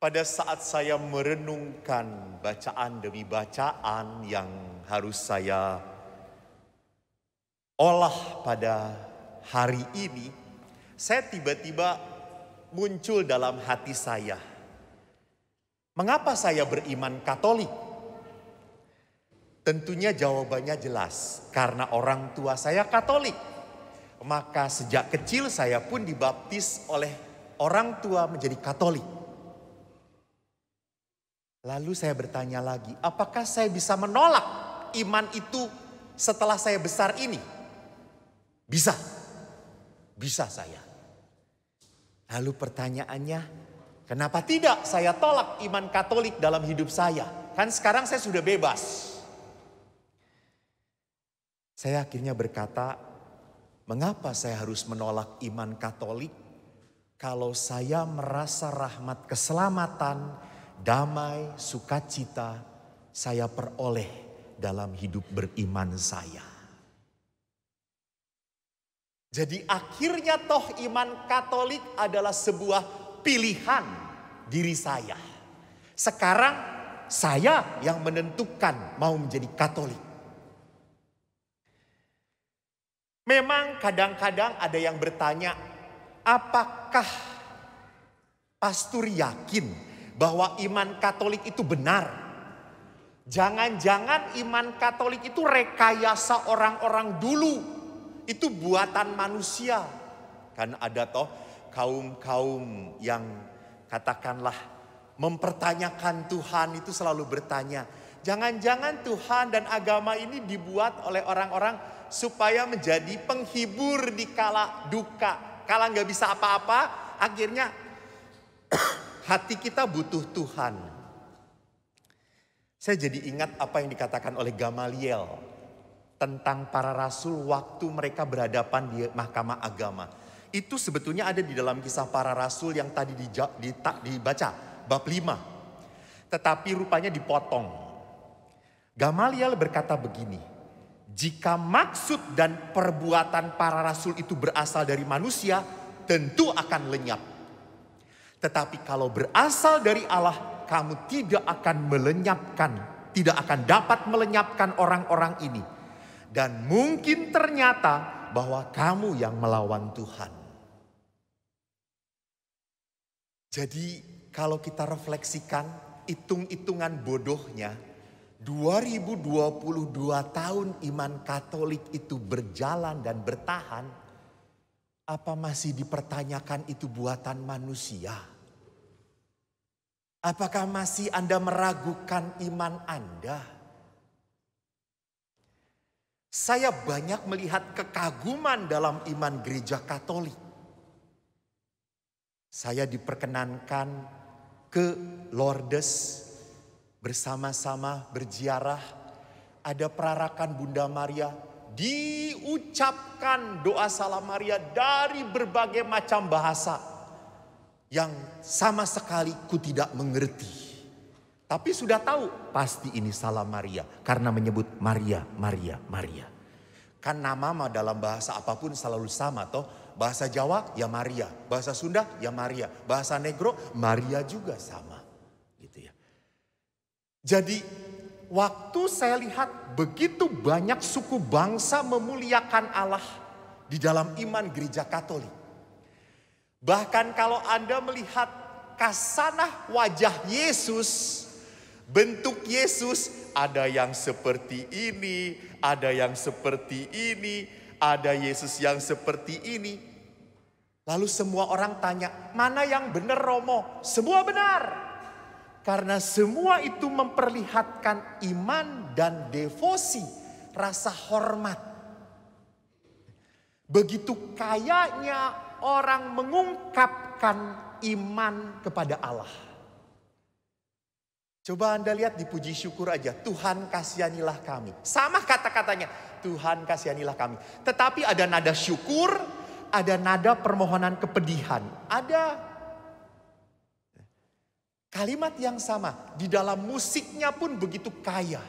Pada saat saya merenungkan bacaan demi bacaan yang harus saya olah pada hari ini, saya tiba-tiba muncul dalam hati saya. Mengapa saya beriman Katolik? Tentunya jawabannya jelas, karena orang tua saya Katolik. Maka sejak kecil saya pun dibaptis oleh orang tua menjadi Katolik. Lalu saya bertanya lagi, apakah saya bisa menolak iman itu setelah saya besar ini? Bisa. Bisa saya. Lalu pertanyaannya, kenapa tidak saya tolak iman Katolik dalam hidup saya? Kan sekarang saya sudah bebas. Saya akhirnya berkata, mengapa saya harus menolak iman Katolik kalau saya merasa rahmat keselamatan, damai, sukacita saya peroleh dalam hidup beriman saya. Jadi akhirnya toh iman Katolik adalah sebuah pilihan diri saya. Sekarang saya yang menentukan mau menjadi Katolik. Memang kadang-kadang ada yang bertanya, apakah pastor yakin bahwa iman Katolik itu benar? Jangan-jangan iman Katolik itu rekayasa orang-orang dulu. Itu buatan manusia. Kan ada toh kaum-kaum yang katakanlah mempertanyakan Tuhan itu selalu bertanya. Jangan-jangan Tuhan dan agama ini dibuat oleh orang-orang supaya menjadi penghibur di kala duka. Kala nggak bisa apa-apa, akhirnya hati kita butuh Tuhan. Saya jadi ingat apa yang dikatakan oleh Gamaliel tentang para rasul waktu mereka berhadapan di mahkamah agama. Itu sebetulnya ada di dalam kisah para rasul yang tadi dibaca, bab 5. Tetapi rupanya dipotong. Gamaliel berkata begini, jika maksud dan perbuatan para rasul itu berasal dari manusia, tentu akan lenyap. Tetapi kalau berasal dari Allah, kamu tidak akan melenyapkan, tidak akan dapat melenyapkan orang-orang ini. Dan mungkin ternyata bahwa kamu yang melawan Tuhan. Jadi kalau kita refleksikan, hitung-hitungan bodohnya, 2022 tahun iman Katolik itu berjalan dan bertahan, apa masih dipertanyakan itu buatan manusia? Apakah masih Anda meragukan iman Anda? Saya banyak melihat kekaguman dalam iman gereja Katolik. Saya diperkenankan ke Lourdes bersama-sama berziarah. Ada perarakan Bunda Maria, diucapkan doa Salam Maria dari berbagai macam bahasa yang sama sekali ku tidak mengerti. Tapi sudah tahu pasti ini Salam Maria karena menyebut Maria, Maria, Maria. Kan nama dalam bahasa apapun selalu sama toh. Bahasa Jawa ya Maria, bahasa Sunda ya Maria, bahasa Negro Maria juga sama. Gitu ya. Jadi waktu saya lihat begitu banyak suku bangsa memuliakan Allah di dalam iman gereja Katolik. Bahkan kalau Anda melihat kasanah wajah Yesus, bentuk Yesus, ada yang seperti ini, ada yang seperti ini, ada Yesus yang seperti ini. Lalu semua orang tanya, mana yang benar Romo? Semua benar. Karena semua itu memperlihatkan iman dan devosi, rasa hormat. Begitu kayanya orang mengungkapkan iman kepada Allah. Coba Anda lihat di puji syukur aja. Tuhan kasihanilah kami. Sama kata-katanya. Tuhan kasihanilah kami. Tetapi ada nada syukur. Ada nada permohonan kepedihan. Ada kalimat yang sama. Di dalam musiknya pun begitu kaya.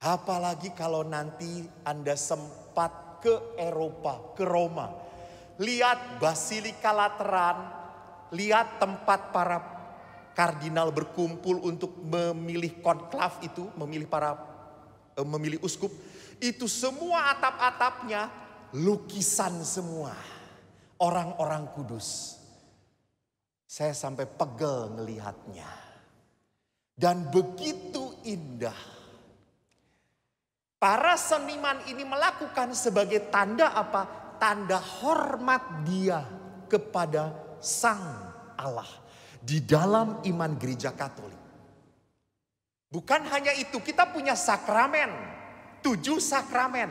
Apalagi kalau nanti Anda sempat ke Eropa, ke Roma. Lihat Basilika Lateran, lihat tempat para kardinal berkumpul untuk memilih konklav itu, memilih uskup, itu semua atap-atapnya lukisan semua. Orang-orang kudus. Saya sampai pegel ngelihatnya. Dan begitu indah. Para seniman ini melakukan sebagai tanda apa? Tanda hormat dia kepada Sang Allah. Di dalam iman gereja Katolik. Bukan hanya itu, kita punya sakramen. 7 sakramen.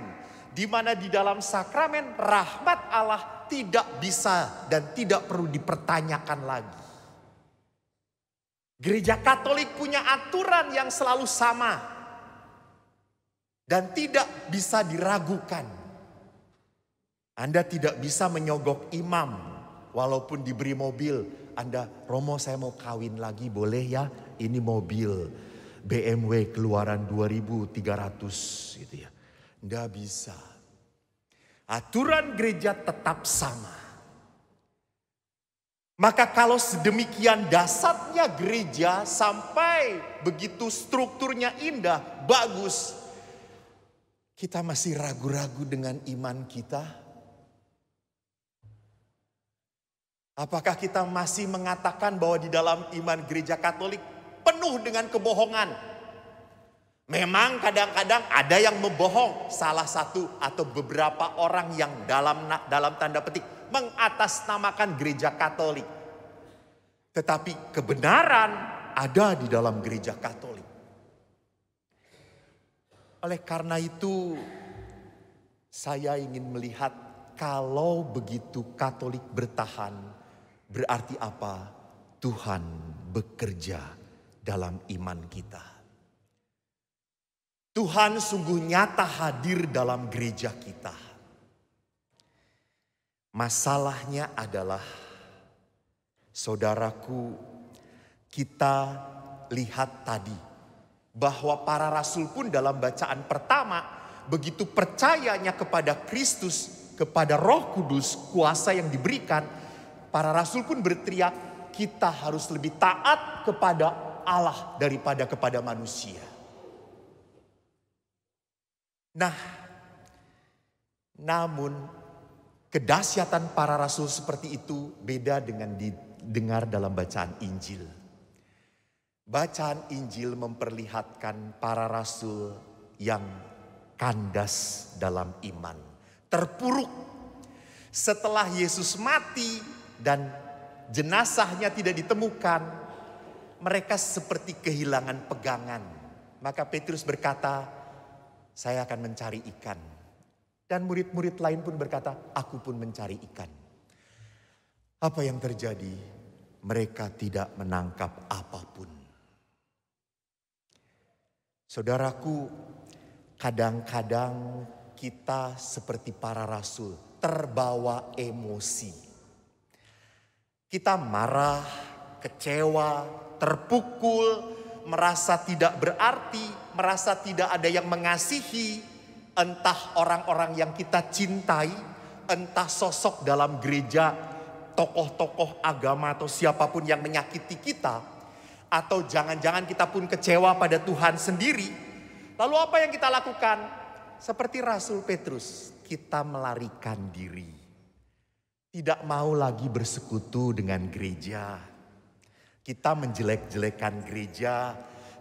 Di mana di dalam sakramen rahmat Allah tidak bisa dan tidak perlu dipertanyakan lagi. Gereja Katolik punya aturan yang selalu sama. Dan tidak bisa diragukan. Anda tidak bisa menyogok imam walaupun diberi mobil. Anda, Romo saya mau kawin lagi boleh ya? Ini mobil BMW keluaran 2300 gitu ya. Nggak bisa. Aturan gereja tetap sama. Maka kalau sedemikian dasarnya gereja sampai begitu strukturnya indah, bagus. Kita masih ragu-ragu dengan iman kita. Apakah kita masih mengatakan bahwa di dalam iman gereja Katolik penuh dengan kebohongan? Memang kadang-kadang ada yang membohong, salah satu atau beberapa orang yang dalam tanda petik mengatasnamakan gereja Katolik. Tetapi kebenaran ada di dalam gereja Katolik. Oleh karena itu saya ingin melihat kalau begitu Katolik bertahan, berarti apa? Tuhan bekerja dalam iman kita. Tuhan sungguh nyata hadir dalam gereja kita. Masalahnya adalah, saudaraku, kita lihat tadi bahwa para rasul pun dalam bacaan pertama begitu percayanya kepada Kristus, kepada Roh Kudus, kuasa yang diberikan, para rasul pun berteriak, kita harus lebih taat kepada Allah daripada kepada manusia. Nah, namun kedahsyatan para rasul seperti itu beda dengan didengar dalam bacaan Injil. Bacaan Injil memperlihatkan para rasul yang kandas dalam iman, terpuruk. Setelah Yesus mati dan jenazahnya tidak ditemukan, mereka seperti kehilangan pegangan. Maka Petrus berkata, saya akan mencari ikan. Dan murid-murid lain pun berkata, aku pun mencari ikan. Apa yang terjadi? Mereka tidak menangkap apapun. Saudaraku, kadang-kadang kita seperti para rasul, terbawa emosi. Kita marah, kecewa, terpukul, merasa tidak berarti, merasa tidak ada yang mengasihi, entah orang-orang yang kita cintai, entah sosok dalam gereja, tokoh-tokoh agama atau siapapun yang menyakiti kita, atau jangan-jangan kita pun kecewa pada Tuhan sendiri. Lalu apa yang kita lakukan? Seperti Rasul Petrus, kita melarikan diri. Tidak mau lagi bersekutu dengan gereja. Kita menjelek-jelekan gereja,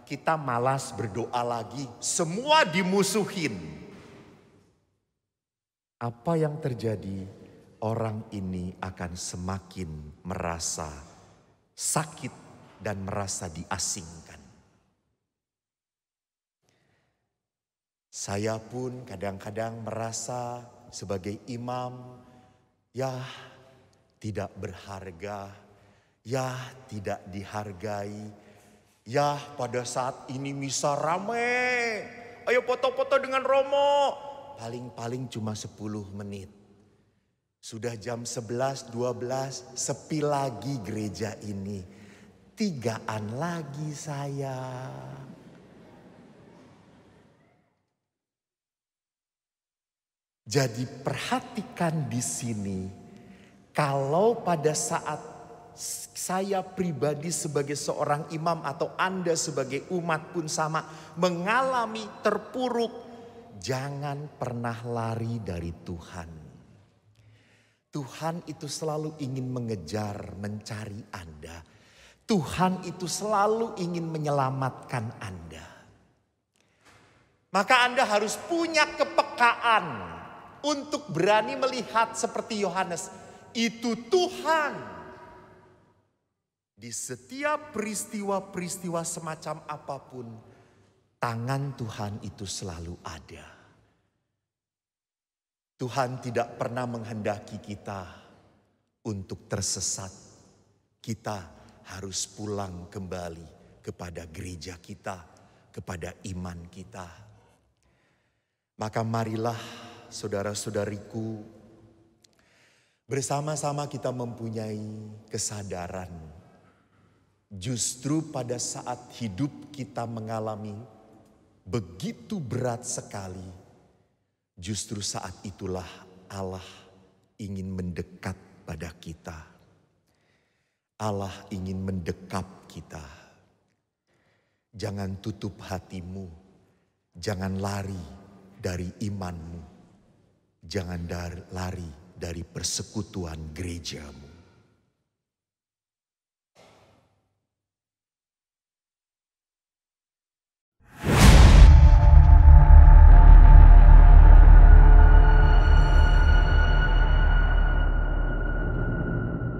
kita malas berdoa lagi, semua dimusuhin. Apa yang terjadi? Orang ini akan semakin merasa sakit dan merasa diasingkan. Saya pun kadang-kadang merasa sebagai imam, ya tidak berharga, ya tidak dihargai. Ya pada saat ini misa rame, ayo foto-foto dengan Romo. Paling-paling cuma 10 menit. Sudah jam 11, 12, sepi lagi gereja ini. 3-an lagi saya. Jadi perhatikan di sini, kalau pada saat saya pribadi sebagai seorang imam atau Anda sebagai umat pun sama, mengalami terpuruk, jangan pernah lari dari Tuhan. Tuhan itu selalu ingin mengejar, mencari Anda. Tuhan itu selalu ingin menyelamatkan Anda. Maka Anda harus punya kepekaan untuk berani melihat seperti Yohanes. Itu Tuhan. Di setiap peristiwa-peristiwa semacam apapun, tangan Tuhan itu selalu ada. Tuhan tidak pernah menghendaki kita untuk tersesat. Kita harus pulang kembali kepada gereja kita, kepada iman kita. Maka marilah saudara-saudariku, bersama-sama kita mempunyai kesadaran. Justru pada saat hidup kita mengalami begitu berat sekali, justru saat itulah Allah ingin mendekat pada kita. Allah ingin mendekap kita. Jangan tutup hatimu, jangan lari dari imanmu, jangan lari dari persekutuan gerejamu.